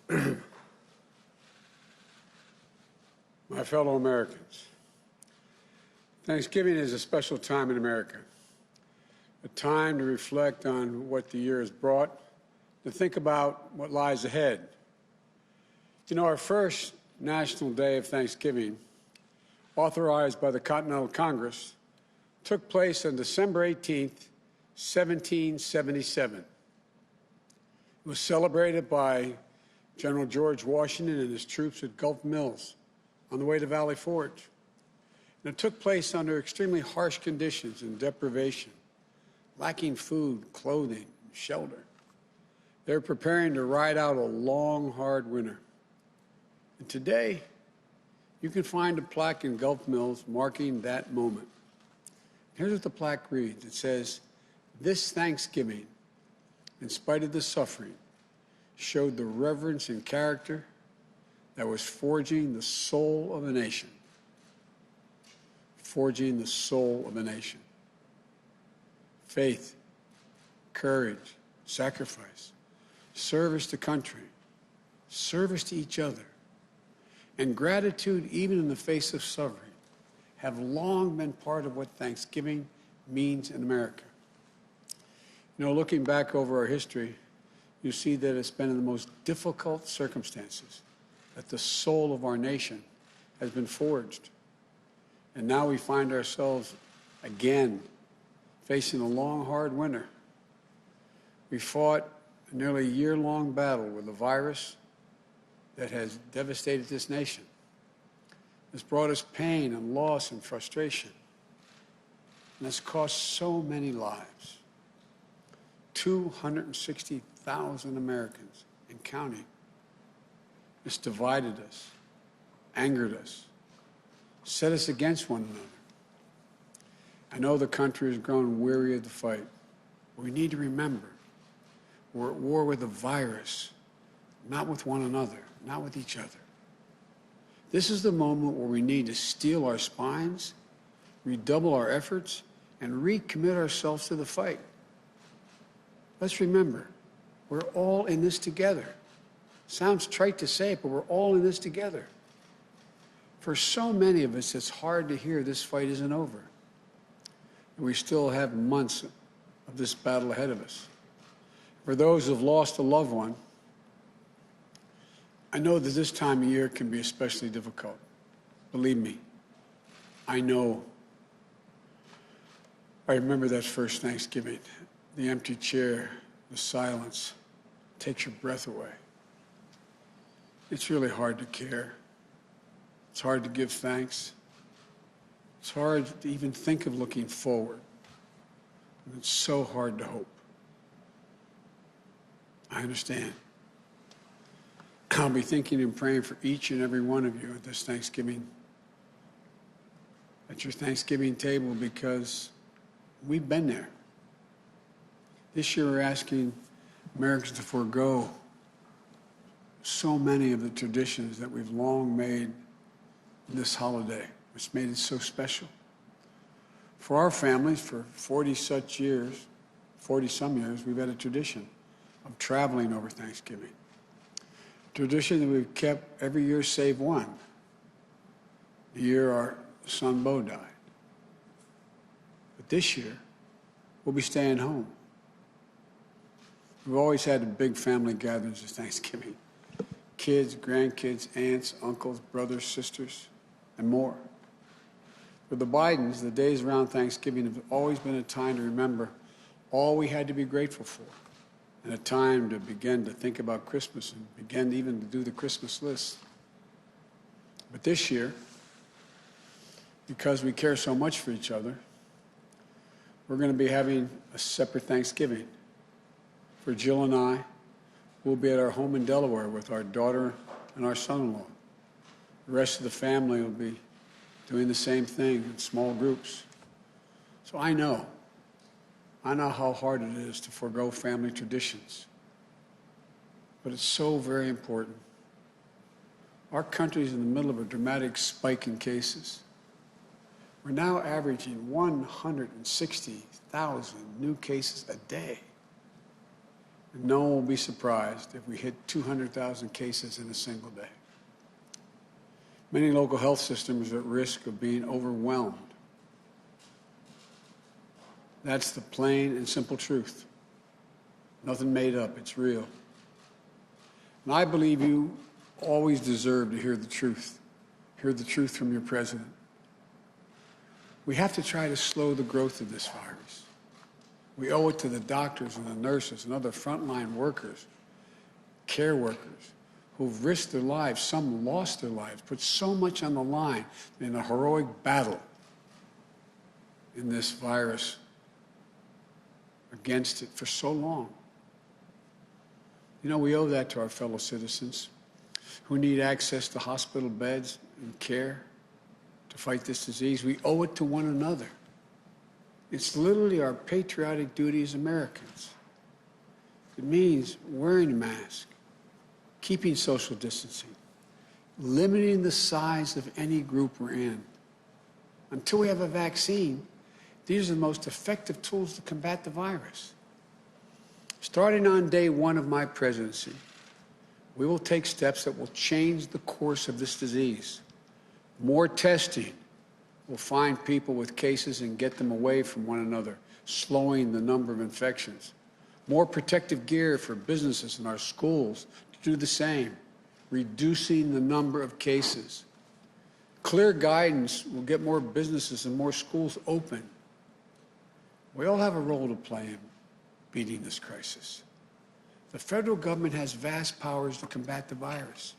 My fellow Americans, Thanksgiving is a special time in America, a time to reflect on what the year has brought, to think about what lies ahead. You know, our first National Day of Thanksgiving, authorized by the Continental Congress, took place on December 18th, 1777. It was celebrated by General George Washington and his troops at Gulf Mills on the way to Valley Forge. And it took place under extremely harsh conditions and deprivation, lacking food, clothing, shelter. They were preparing to ride out a long, hard winter. And today, you can find a plaque in Gulf Mills marking that moment. Here's what the plaque reads. It says, "This Thanksgiving, in spite of the suffering, showed the reverence and character that was forging the soul of a nation." Forging the soul of a nation. Faith, courage, sacrifice, service to country, service to each other, and gratitude even in the face of suffering have long been part of what Thanksgiving means in America. You know, looking back over our history, you see that it's been in the most difficult circumstances that the soul of our nation has been forged. And now we find ourselves again facing a long, hard winter. We fought a nearly year-long battle with a virus that has devastated this nation. It's brought us pain and loss and frustration. And it's cost so many lives. 260,000 Americans and counting. It's divided us, angered us, set us against one another. I know the country has grown weary of the fight. We need to remember we're at war with a virus, not with one another, not with each other. This is the moment where we need to steel our spines, redouble our efforts, and recommit ourselves to the fight. Let's remember, we're all in this together. Sounds trite to say it, but we're all in this together. For so many of us, it's hard to hear this fight isn't over. And we still have months of this battle ahead of us. For those who have lost a loved one, I know that this time of year can be especially difficult. Believe me, I know. I remember that first Thanksgiving, the empty chair, the silence takes your breath away. It's really hard to care. It's hard to give thanks. It's hard to even think of looking forward. And it's so hard to hope. I understand. I'll be thinking and praying for each and every one of you at this Thanksgiving, at your Thanksgiving table, because we've been there. This year we're asking Americans to forego so many of the traditions that we've long made this holiday, which made it so special. For our families, for 40-some years, we've had a tradition of traveling over Thanksgiving. Tradition that we've kept every year save one, the year our son Bo died. But this year, we'll be staying home. We've always had the big family gatherings at Thanksgiving. Kids, grandkids, aunts, uncles, brothers, sisters, and more. For the Bidens, the days around Thanksgiving have always been a time to remember all we had to be grateful for, and a time to begin to think about Christmas and begin even to do the Christmas list. But this year, because we care so much for each other, we're going to be having a separate Thanksgiving. For Jill and I, we'll be at our home in Delaware with our daughter and our son-in-law. The rest of the family will be doing the same thing in small groups. So I know how hard it is to forego family traditions. But it's so very important. Our country is in the middle of a dramatic spike in cases. We're now averaging 160,000 new cases a day. And no one will be surprised if we hit 200,000 cases in a single day. Many local health systems are at risk of being overwhelmed. That's the plain and simple truth. Nothing made up, it's real. And I believe you always deserve to hear the truth. Hear the truth from your president. We have to try to slow the growth of this virus. We owe it to the doctors and the nurses and other frontline workers, care workers, who've risked their lives, some lost their lives, put so much on the line in a heroic battle in this virus against it for so long. You know, we owe that to our fellow citizens who need access to hospital beds and care to fight this disease. We owe it to one another. It's literally our patriotic duty as Americans. It means wearing a mask, keeping social distancing, limiting the size of any group we're in. Until we have a vaccine, these are the most effective tools to combat the virus. Starting on day one of my presidency, we will take steps that will change the course of this disease. More testing will find people with cases and get them away from one another, slowing the number of infections. More protective gear for businesses and our schools to do the same, reducing the number of cases. Clear guidance will get more businesses and more schools open. We all have a role to play in beating this crisis. The federal government has vast powers to combat the virus.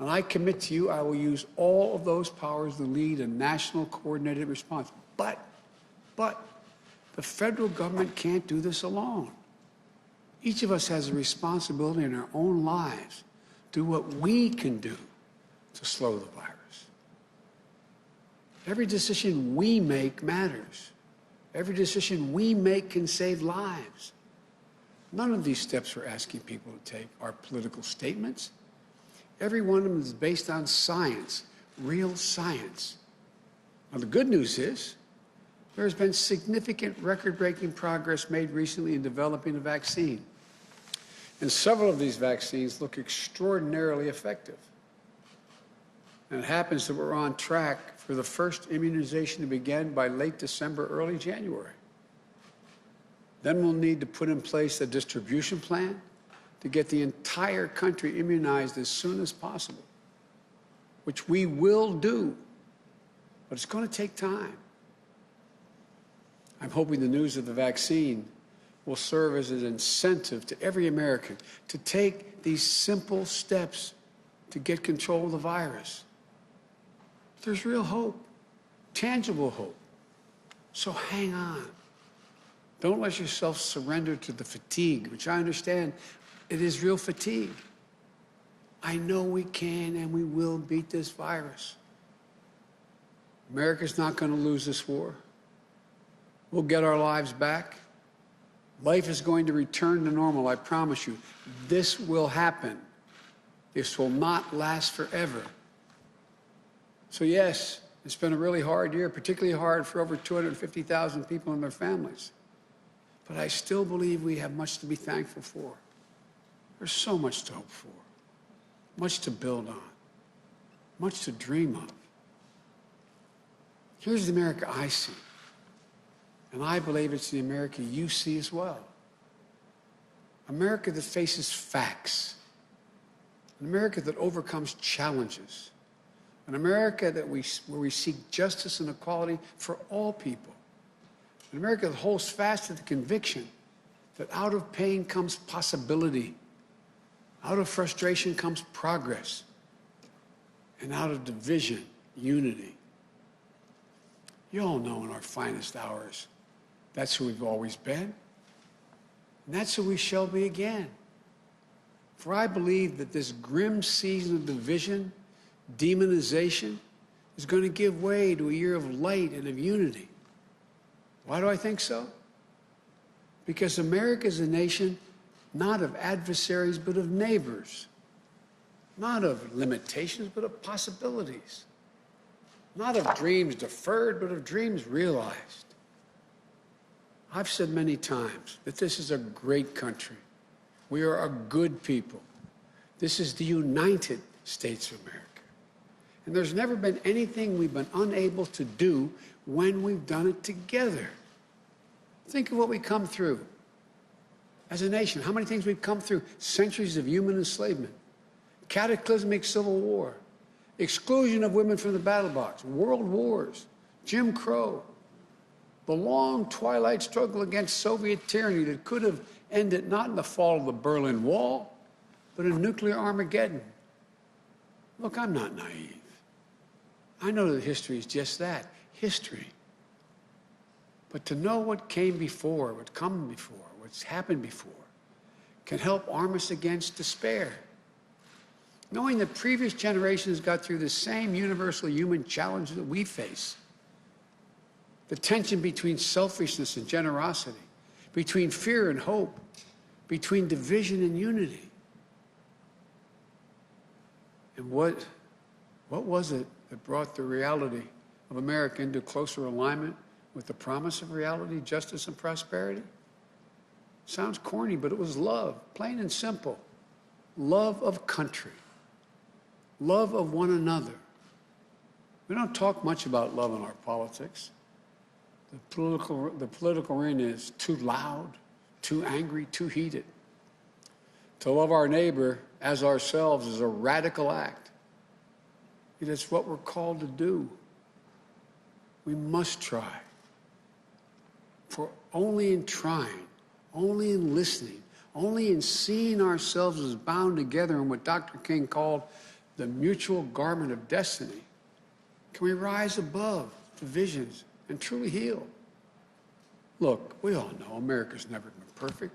And I commit to you, I will use all of those powers to lead a national coordinated response. But the federal government can't do this alone. Each of us has a responsibility in our own lives to do what we can do to slow the virus. Every decision we make matters. Every decision we make can save lives. None of these steps we're asking people to take are political statements. Every one of them is based on science, real science. Now, the good news is there has been significant record-breaking progress made recently in developing a vaccine. And several of these vaccines look extraordinarily effective. And it happens that we're on track for the first immunization to begin by late December, early January. Then we'll need to put in place a distribution plan to get the entire country immunized as soon as possible, which we will do, but it's going to take time. I'm hoping the news of the vaccine will serve as an incentive to every American to take these simple steps to get control of the virus. There's real hope, tangible hope. So hang on. Don't let yourself surrender to the fatigue, which I understand it is real fatigue. I know we can and we will beat this virus. America's not going to lose this war. We'll get our lives back. Life is going to return to normal, I promise you. This will happen. This will not last forever. So yes, it's been a really hard year, particularly hard for over 250,000 people and their families. But I still believe we have much to be thankful for. There's so much to hope for, much to build on, much to dream of. Here's the America I see, and I believe it's the America you see as well. America that faces facts, an America that overcomes challenges, an America where we seek justice and equality for all people, an America that holds fast to the conviction that out of pain comes possibility, out of frustration comes progress, and out of division, unity. You all know in our finest hours, that's who we've always been, and that's who we shall be again. For I believe that this grim season of division, demonization, is going to give way to a year of light and of unity. Why do I think so? Because America is a nation not of adversaries, but of neighbors. Not of limitations, but of possibilities. Not of dreams deferred, but of dreams realized. I've said many times that this is a great country We are a good people. This is the United States of America. And there's never been anything we've been unable to do when we've done it together. Think of what we come through as a nation. How many things we've come through? Centuries of human enslavement, cataclysmic civil war, exclusion of women from the battle box, world wars, Jim Crow, the long twilight struggle against Soviet tyranny that could have ended not in the fall of the Berlin Wall, but in nuclear Armageddon. Look, I'm not naive. I know that history is just that, history. But to know what came before, what's come before, what's happened before, can help arm us against despair. Knowing that previous generations got through the same universal human challenges that we face. The tension between selfishness and generosity, between fear and hope, between division and unity. And what was it that brought the reality of America into closer alignment with the promise of reality, justice, and prosperity? Sounds corny, but it was love, plain and simple. Love of country. Love of one another. We don't talk much about love in our politics. The political arena is too loud, too angry, too heated. To love our neighbor as ourselves is a radical act. It is what we're called to do. We must try. For only in trying, only in listening, only in seeing ourselves as bound together in what Dr. King called the mutual garment of destiny, can we rise above divisions and truly heal. Look, we all know America's never been perfect,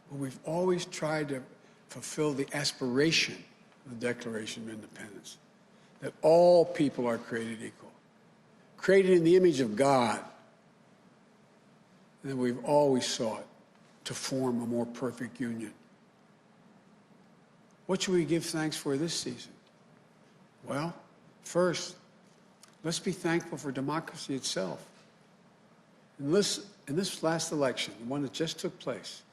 but we've always tried to fulfill the aspiration of the Declaration of Independence, that all people are created equal, created in the image of God, and that we've always sought to form a more perfect union. What should we give thanks for this season? Well, first, let's be thankful for democracy itself. In this last election, the one that just took place,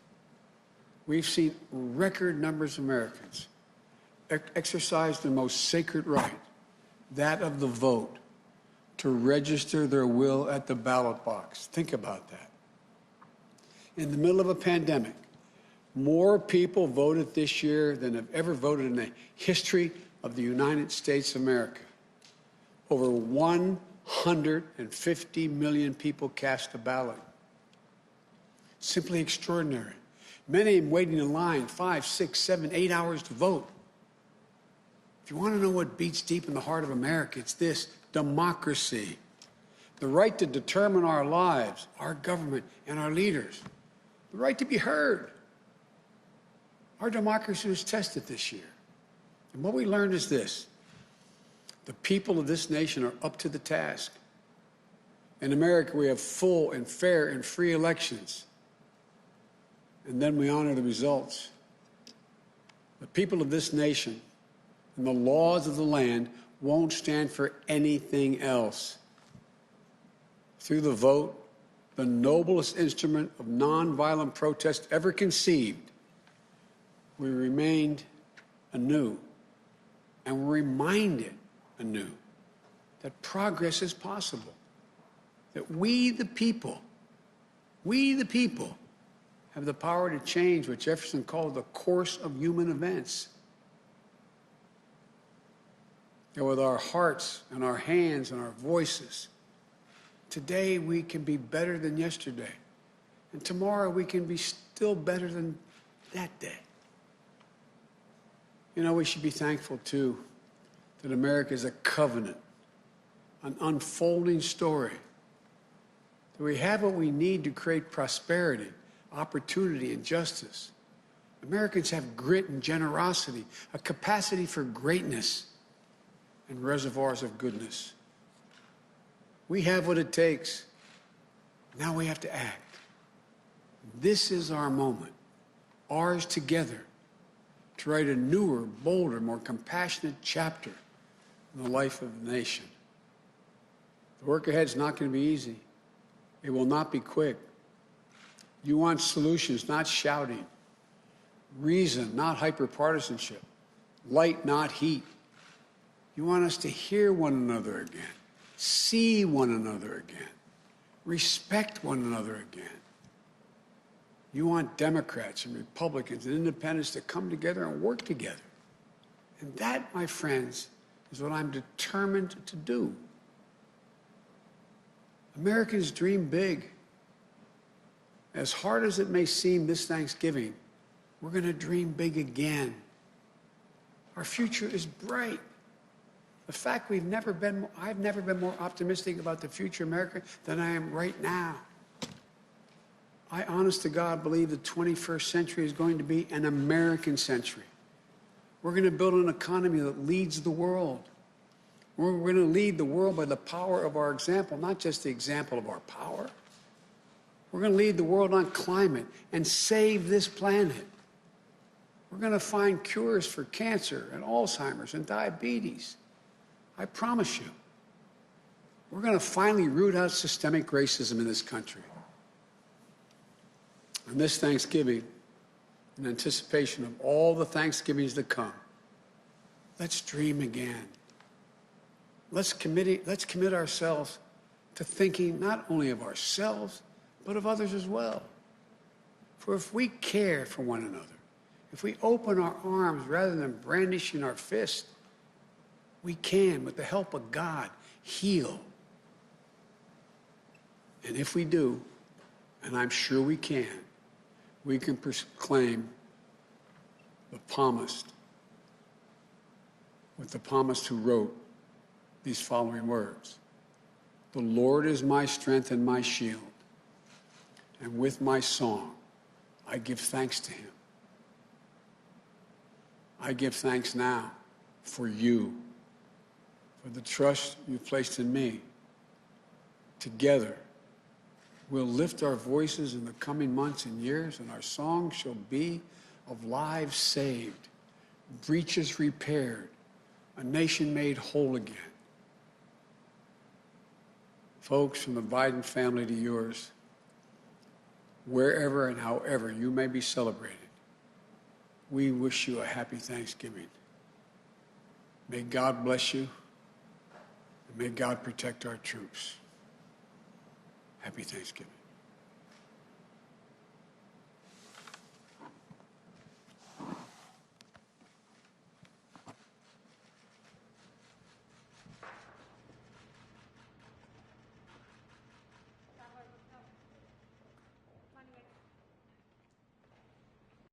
we've seen record numbers of Americans exercise their most sacred right, that of the vote, to register their will at the ballot box. Think about that. In the middle of a pandemic, more people voted this year than have ever voted in the history of the United States of America. Over 150 million people cast a ballot. Simply extraordinary. Many of them waiting in line 5, 6, 7, 8 hours to vote. If you want to know what beats deep in the heart of America, it's this: democracy. The right to determine our lives, our government, and our leaders. The right to be heard. Our democracy was tested this year. And what we learned is this: the people of this nation are up to the task. In America, we have full and fair and free elections. And then we honor the results. The people of this nation and the laws of the land won't stand for anything else. Through the vote, the noblest instrument of nonviolent protest ever conceived, we remained anew and were reminded anew that progress is possible, that we the people have the power to change what Jefferson called the course of human events. And with our hearts and our hands and our voices, today we can be better than yesterday. And tomorrow we can be still better than that day. You know, we should be thankful, too, that America is a covenant, an unfolding story. That we have what we need to create prosperity, opportunity, and justice. Americans have grit and generosity, a capacity for greatness, and reservoirs of goodness. We have what it takes. Now we have to act. This is our moment, ours together, to write a newer, bolder, more compassionate chapter in the life of the nation. The work ahead is not going to be easy. It will not be quick. You want solutions, not shouting. reason, not hyperpartisanship, light, not heat. You want us to hear one another again, see one another again, respect one another again. You want Democrats and Republicans and independents to come together and work together. And that, my friends, is what I'm determined to do. Americans dream big. As hard as it may seem this Thanksgiving, we're going to dream big again. Our future is bright. The fact I've never been more optimistic about the future of America than I am right now. I, honest to God, believe the 21st century is going to be an American century. We're going to build an economy that leads the world. We're going to lead the world by the power of our example, not just the example of our power. We're going to lead the world on climate and save this planet. We're going to find cures for cancer and Alzheimer's and diabetes. I promise you. We're going to finally root out systemic racism in this country. And this Thanksgiving, in anticipation of all the Thanksgivings to come, let's dream again. Let's commit ourselves to thinking not only of ourselves, but of others as well. For if we care for one another, if we open our arms rather than brandishing our fist, we can, with the help of God, heal. And if we do, and I'm sure we can proclaim the psalmist, with the psalmist who wrote these following words. The Lord is my strength and my shield, and with my song I give thanks to him. I give thanks now for you, for the trust you've placed in me. Together, we'll lift our voices in the coming months and years, and our song shall be of lives saved, breaches repaired, a nation made whole again. Folks, from the Biden family to yours, wherever and however you may be celebrated, we wish you a happy Thanksgiving. May God bless you, and may God protect our troops. Happy Thanksgiving.